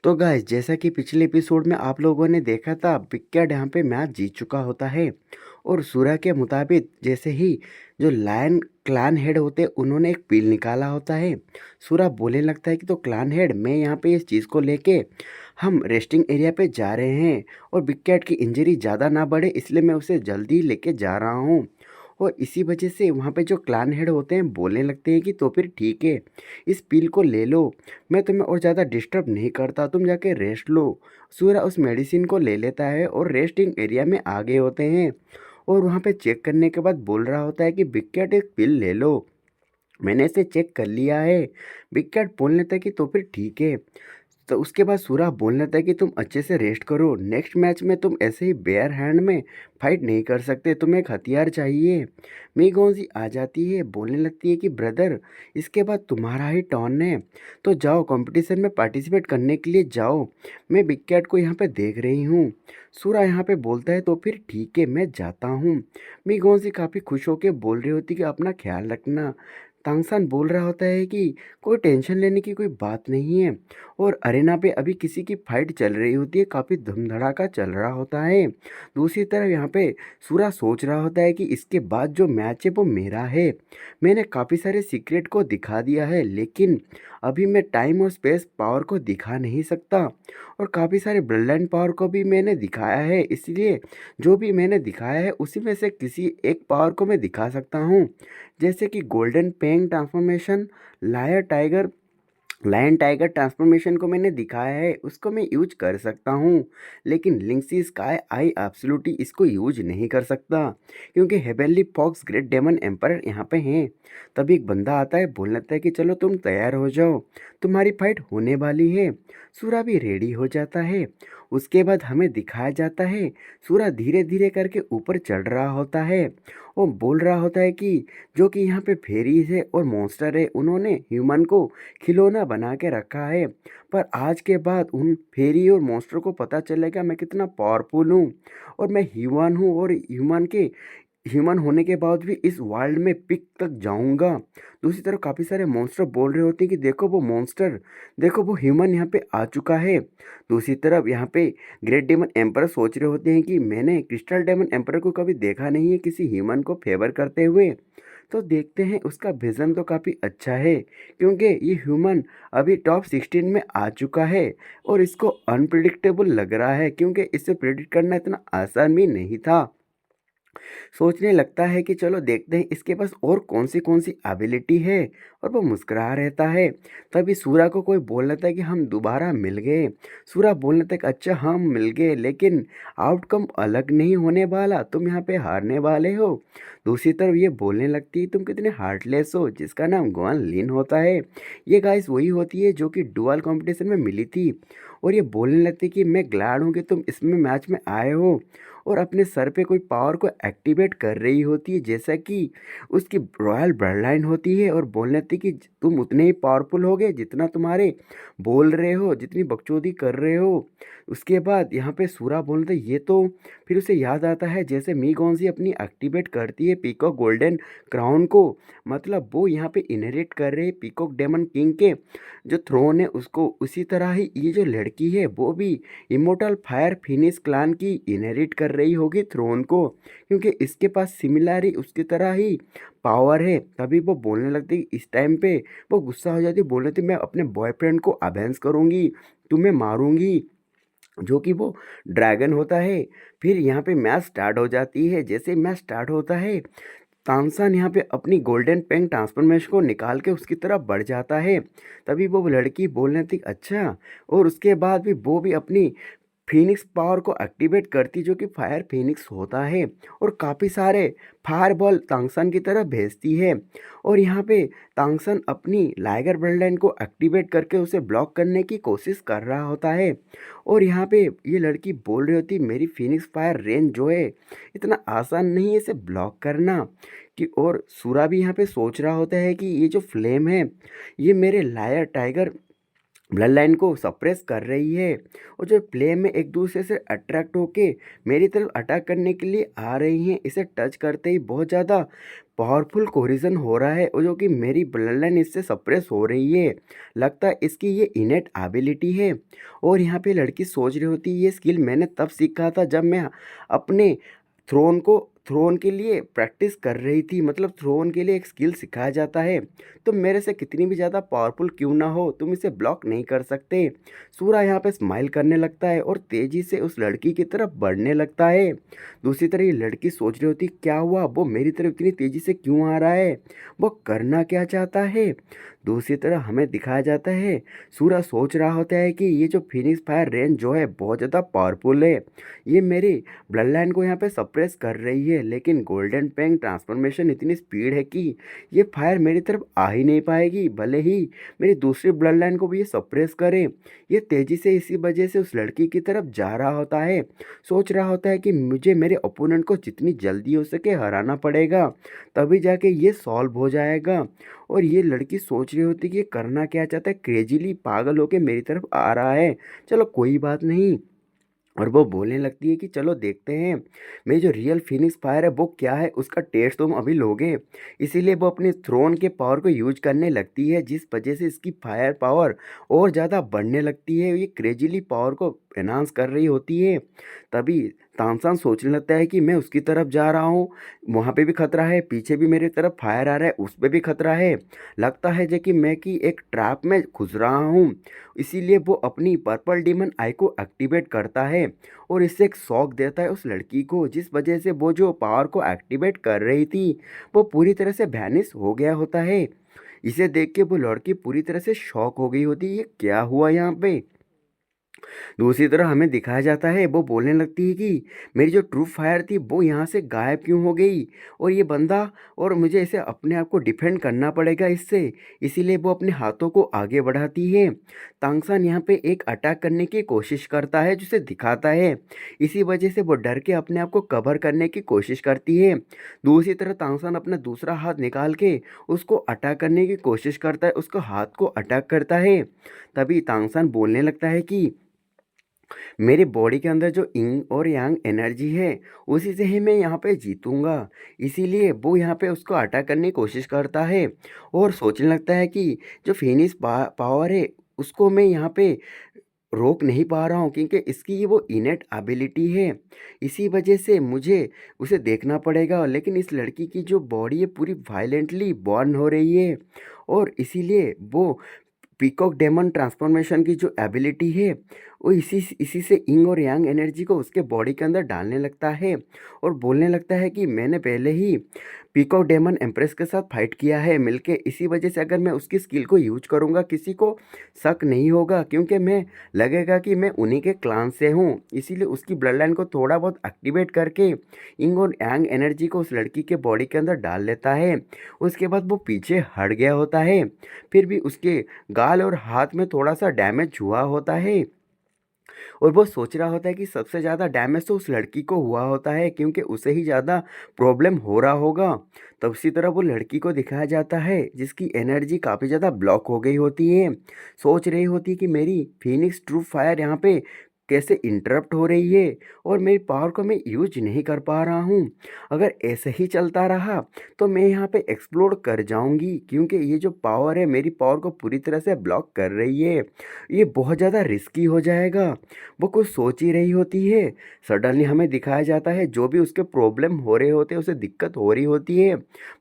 तो गाइस जैसा कि पिछले एपिसोड में आप लोगों ने देखा था विकेट यहाँ पे मैच जीत चुका होता है। और सूरा के मुताबिक जैसे ही जो लायन क्लान हेड होते हैं उन्होंने एक पील निकाला होता है। सूरा बोलने लगता है कि तो क्लान हेड मैं यहाँ पे इस चीज़ को लेके हम रेस्टिंग एरिया पे जा रहे हैं और विकेट की इंजरी ज़्यादा ना बढ़े इसलिए मैं उसे जल्दी लेके जा रहा हूँ। और इसी वजह से वहाँ पे जो क्लान हेड होते हैं बोलने लगते हैं कि तो फिर ठीक है, इस पील को ले लो, मैं तुम्हें और ज़्यादा डिस्टर्ब नहीं करता, तुम जाके रेस्ट लो। सूर्य उस मेडिसिन को ले लेता है और रेस्टिंग एरिया में आ गए होते हैं। और वहाँ पे चेक करने के बाद बोल रहा होता है कि विकेट एक पिल ले लो, मैंने इसे चेक कर लिया है। विकेट बोल लेता है कि तो फिर ठीक है। तो उसके बाद सूरा बोलने लगता है कि तुम अच्छे से रेस्ट करो, नेक्स्ट मैच में तुम ऐसे ही बेयर हैंड में फाइट नहीं कर सकते, तुम्हें एक हथियार चाहिए। मीगोंजी आ जाती है, बोलने लगती है कि ब्रदर इसके बाद तुम्हारा ही टर्न है, तो जाओ कंपटीशन में पार्टिसिपेट करने के लिए जाओ, मैं बिग कैट को यहाँ पे देख रही हूँ। सूरा यहाँ पे बोलता है तो फिर ठीक है मैं जाता हूँ। मीगोंजी काफ़ी खुश होकर बोल रही होती कि अपना ख्याल रखना। तांगसान बोल रहा होता है कि कोई टेंशन लेने की कोई बात नहीं है। और अरेना पे अभी किसी की फाइट चल रही होती है, काफ़ी धूम-धड़ाका चल रहा होता है। दूसरी तरफ यहाँ पे सूरा सोच रहा होता है कि इसके बाद जो मैच है वो मेरा है। मैंने काफ़ी सारे सीक्रेट को दिखा दिया है, लेकिन अभी मैं टाइम और स्पेस पावर को दिखा नहीं सकता। और काफ़ी सारे ब्लड लाइन पावर को भी मैंने दिखाया है, इसलिए जो भी मैंने दिखाया है उसी में से किसी एक पावर को मैं दिखा सकता हूँ। जैसे कि गोल्डन पेंग ट्रांसफॉर्मेशन, लायर टाइगर लायन टाइगर ट्रांसफॉर्मेशन को मैंने दिखाया है, उसको मैं यूज कर सकता हूँ। लेकिन लिंक्सी स्काई आई एब्सोल्युटली इसको यूज नहीं कर सकता, क्योंकि heavenly fox great demon emperor यहाँ पे हैं। तभी एक बंदा आता है, बोलने लगता है कि चलो तुम तैयार हो जाओ, तुम्हारी फाइट होने वाली है। सूरा भी रेडी हो जाता है। उसके बाद हमें दिखाया जाता है सूरा धीरे धीरे करके ऊपर चढ़ रहा होता है। वो बोल रहा होता है कि जो कि यहाँ पे फेरीज है और मॉन्स्टर है, उन्होंने ह्यूमन को खिलौना बना के रखा है। पर आज के बाद उन फेरी और मॉन्स्टर को पता चलेगा मैं कितना पावरफुल हूँ और मैं ह्यूमन हूँ, और ह्यूमन होने के बाद भी इस वर्ल्ड में पिक तक जाऊंगा। दूसरी तरफ काफ़ी सारे मॉन्स्टर बोल रहे होते हैं कि देखो वो मॉन्स्टर, देखो वो ह्यूमन यहाँ पे आ चुका है। दूसरी तरफ यहाँ पे ग्रेट डेमन एम्पर सोच रहे होते हैं कि मैंने क्रिस्टल डेमन एम्पर को कभी देखा नहीं है किसी ह्यूमन को फेवर करते हुए। तो देखते हैं, उसका विज़न तो काफ़ी अच्छा है, क्योंकि ये ह्यूमन अभी टॉप 16 में आ चुका है। और इसको अनप्रिडिक्टेबल लग रहा है, क्योंकि इसे प्रेडिक्ट करना इतना आसान भी नहीं था। सोचने लगता है कि चलो देखते हैं इसके पास और कौन सी एबिलिटी है, और वो मुस्कुरा रहता है। तभी सूरा को कोई बोल लेता है कि हम दोबारा मिल गए। सूरा बोल लेता है कि अच्छा हम मिल गए, लेकिन आउटकम अलग नहीं होने वाला, तुम यहाँ पे हारने वाले हो। दूसरी तरफ ये बोलने लगती है तुम कितने हार्टलेस हो, जिसका नाम गुआन लिन होता है। ये गाइस वही होती है जो कि डुअल कंपटीशन में मिली थी। और ये बोलने लगती है कि मैं ग्लैड हूँ कि तुम इसमें मैच में आए हो। और अपने सर पे कोई पावर को एक्टिवेट कर रही होती है, जैसा कि उसकी रॉयल ब्लड लाइन होती है। और बोलने लगती है कि तुम उतने ही पावरफुल होगे जितना तुम्हारे बोल रहे हो, जितनी बकचोदी कर रहे हो। उसके बाद यहाँ पे सूरा बोलते ये तो फिर उसे याद आता है जैसे मी गॉन्जी अपनी एक्टिवेट करती है पीकॉक गोल्डन क्राउन को, मतलब वो यहाँ पे इनहेरिट कर रहे हैं पीकॉक डेमन किंग के जो थ्रोन है उसको। उसी तरह ही ये जो लड़की है वो भी इमोर्टल फायर फिनिश क्लान की इनहेरिट कर रही होगी थ्रोन को, क्योंकि इसके पास सिमिलर ही उसकी तरह ही पावर है। तभी वो बोलने लगती, इस टाइम पे वो गुस्सा हो जाती, बोल रही थी मैं अपने बॉयफ्रेंड को अवेंस करूँगी, तुम्हें मारूंगी, जो कि वो ड्रैगन होता है। फिर यहाँ पे मैच स्टार्ट हो जाती है। जैसे मैच स्टार्ट होता है, तानसेन यहाँ पे अपनी गोल्डन पेंग ट्रांसफॉर्मेशन को निकाल के उसकी तरफ बढ़ जाता है। तभी वो लड़की बोलने थी अच्छा, और उसके बाद भी वो भी अपनी फीनिक्स पावर को एक्टिवेट करती, जो कि फायर फीनिक्स होता है, और काफ़ी सारे फायर बॉल तांगसन की तरफ भेजती है। और यहाँ पे तांगसन अपनी लाइगर ब्लड लाइन को एक्टिवेट करके उसे ब्लॉक करने की कोशिश कर रहा होता है। और यहाँ पे ये लड़की बोल रही होती मेरी फीनिक्स फायर रेंज जो है इतना आसान नहीं है इसे ब्लॉक करना। कि और सूरा भी यहाँ पे सोच रहा होता है कि ये जो फ्लेम है ये मेरे लायर टाइगर ब्लड लाइन को सप्रेस कर रही है, और जो प्ले में एक दूसरे से अट्रैक्ट होके मेरी तरफ अटैक करने के लिए आ रही हैं। इसे टच करते ही बहुत ज़्यादा पावरफुल कोरिजन हो रहा है और जो कि मेरी ब्लड लाइन इससे सप्रेस हो रही है। लगता है इसकी ये इनेट एबिलिटी है। और यहाँ पे लड़की सोच रही होती है ये स्किल मैंने तब सीखा था जब मैं अपने थ्रोन के लिए प्रैक्टिस कर रही थी। मतलब थ्रोन के लिए एक स्किल सिखाया जाता है तो मेरे से कितनी भी ज़्यादा पावरफुल क्यों ना हो तुम इसे ब्लॉक नहीं कर सकते। सूरा यहाँ पे स्माइल करने लगता है और तेज़ी से उस लड़की की तरफ बढ़ने लगता है। दूसरी तरफ ये लड़की सोच रही होती क्या हुआ, वो मेरी तरफ इतनी तेज़ी से क्यों आ रहा है, वो करना क्या चाहता है। दूसरी तरफ हमें दिखाया जाता है सूरा सोच रहा होता है कि ये जो फिनिक्स फायर रेंज जो है बहुत ज़्यादा पावरफुल है। ये मेरी ब्लड लाइन को यहाँ पे सप्रेस कर रही है, लेकिन गोल्डन पेंग ट्रांसफॉर्मेशन इतनी स्पीड है कि ये फायर मेरी तरफ आ ही नहीं पाएगी, भले ही मेरी दूसरी ब्लड लाइन को भी ये सप्रेस करे। ये तेज़ी से इसी वजह से उस लड़की की तरफ जा रहा होता है। सोच रहा होता है कि मुझे मेरे ओपोनेंट को जितनी जल्दी हो सके हराना पड़ेगा, तभी जाके ये सॉल्व हो जाएगा। और ये लड़की सोच रही होती कि ये करना क्या चाहता है, क्रेजीली पागल होके मेरी तरफ आ रहा है, चलो कोई बात नहीं। और वो बोलने लगती है कि चलो देखते हैं मेरी जो रियल फिनिक्स फायर है वो क्या है, उसका टेस्ट तुम अभी लोगे। इसीलिए वो अपने थ्रोन के पावर को यूज करने लगती है, जिस वजह से इसकी फायर पावर और ज़्यादा बढ़ने लगती है। ये क्रेजीली पावर को एनहांस कर रही होती है। तभी तामसान सोचने लगता है कि मैं उसकी तरफ जा रहा हूँ, वहाँ पे भी खतरा है, पीछे भी मेरी तरफ फायर आ रहा है, उस पे भी खतरा है। लगता है जो कि मैं कि एक ट्रैप में घुस रहा हूँ। इसीलिए वो अपनी पर्पल डीमन आई को एक्टिवेट करता है और इससे एक शॉक देता है उस लड़की को, जिस वजह से वो जो पावर को एक्टिवेट कर रही थी वो पूरी तरह से वैनिश हो गया होता है। इसे देख के वो लड़की पूरी तरह से शॉक हो गई होती है, ये क्या हुआ यहाँ पे। दूसरी तरफ हमें दिखाया जाता है वो बोलने लगती है कि मेरी जो ट्रू फायर थी वो यहाँ से गायब क्यों हो गई, और ये बंदा, और मुझे इसे अपने आप को डिफेंड करना पड़ेगा इससे। इसीलिए वो अपने हाथों को आगे बढ़ाती है। तांगसान यहाँ पे एक अटैक करने की कोशिश करता है जिसे दिखाता है, इसी वजह से वो डर के अपने आप को कवर करने की कोशिश करती है। दूसरी तरफ तांगसान अपना दूसरा हाथ निकाल के उसको अटैक करने की कोशिश करता है, उसको हाथ को अटैक करता है। तभी तांगसान बोलने लगता है कि मेरे बॉडी के अंदर जो इंग और यांग एनर्जी है उसी से ही मैं यहाँ पे जीतूंगा। इसीलिए वो यहाँ पे उसको अटैक करने की कोशिश करता है और सोचने लगता है कि जो फिनिक्स पावर है उसको मैं यहाँ पे रोक नहीं पा रहा हूँ, क्योंकि इसकी ये वो इनेट एबिलिटी है। इसी वजह से मुझे उसे देखना पड़ेगा, लेकिन इस लड़की की जो बॉडी है पूरी वायलेंटली बॉर्न हो रही है और इसीलिए वो पीकॉक डेमन ट्रांसफॉर्मेशन की जो एबिलिटी है वो इसी इसी से इंग और यांग एनर्जी को उसके बॉडी के अंदर डालने लगता है और बोलने लगता है कि मैंने पहले ही पीकॉक डेमन एम्प्रेस के साथ फाइट किया है मिलके, इसी वजह से अगर मैं उसकी स्किल को यूज करूँगा किसी को शक नहीं होगा, क्योंकि मैं लगेगा कि मैं उन्हीं के क्लान से हूँ। इसीलिए उसकी ब्लड लाइन को थोड़ा बहुत एक्टिवेट करके इंग और यांग एनर्जी को उस लड़की के बॉडी के अंदर डाल लेता है। उसके बाद वो पीछे हट गया होता है, फिर भी उसके गाल और हाथ में थोड़ा सा डैमेज हुआ होता है और वो सोच रहा होता है कि सबसे ज़्यादा डैमेज तो उस लड़की को हुआ होता है, क्योंकि उसे ही ज़्यादा प्रॉब्लम हो रहा होगा। तब उसी तरह वो लड़की को दिखाया जाता है जिसकी एनर्जी काफ़ी ज़्यादा ब्लॉक हो गई होती है। सोच रही होती है कि मेरी फिनिक्स ट्रू फायर यहाँ पे कैसे इंटरप्ट हो रही है और मेरी पावर को मैं यूज नहीं कर पा रहा हूँ। अगर ऐसे ही चलता रहा तो मैं यहाँ पे एक्सप्लोड कर जाऊँगी, क्योंकि ये जो पावर है मेरी पावर को पूरी तरह से ब्लॉक कर रही है, ये बहुत ज़्यादा रिस्की हो जाएगा। वो कुछ सोच ही रही होती है, सडनली हमें दिखाया जाता है जो भी उसके प्रॉब्लम हो रहे होते हैं, उसे दिक्कत हो रही होती है,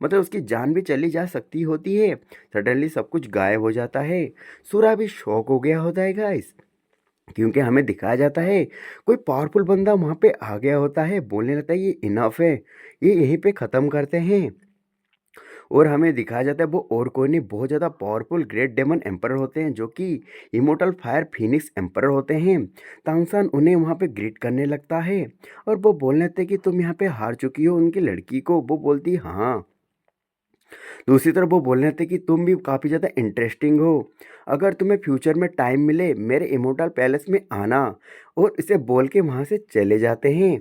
मतलब उसकी जान भी चली जा सकती होती है, सडनली सब कुछ गायब हो जाता है। सूरा भी शॉक हो गया होता है गाइस, क्योंकि हमें दिखाया जाता है कोई पावरफुल बंदा वहाँ पे आ गया होता है, बोलने लगता है ये इनफ है, ये यहीं पे ख़त्म करते हैं। और हमें दिखाया जाता है वो और कोई नहीं, बहुत ज़्यादा पावरफुल ग्रेट डेमन एम्परर होते हैं जो कि इमोर्टल फायर फिनिक्स एम्परर होते हैं। तांगसान उन्हें वहाँ पे ग्रीट करने लगता है और वो बोलने लगते हैं कि तुम यहाँ पे हार चुकी हो उनकी लड़की को। वो बोलती हाँ। दूसरी तरफ वो बोल रहे थे कि तुम भी काफ़ी ज़्यादा इंटरेस्टिंग हो, अगर तुम्हें फ्यूचर में टाइम मिले मेरे इमोर्टल पैलेस में आना, और इसे बोल के वहाँ से चले जाते हैं।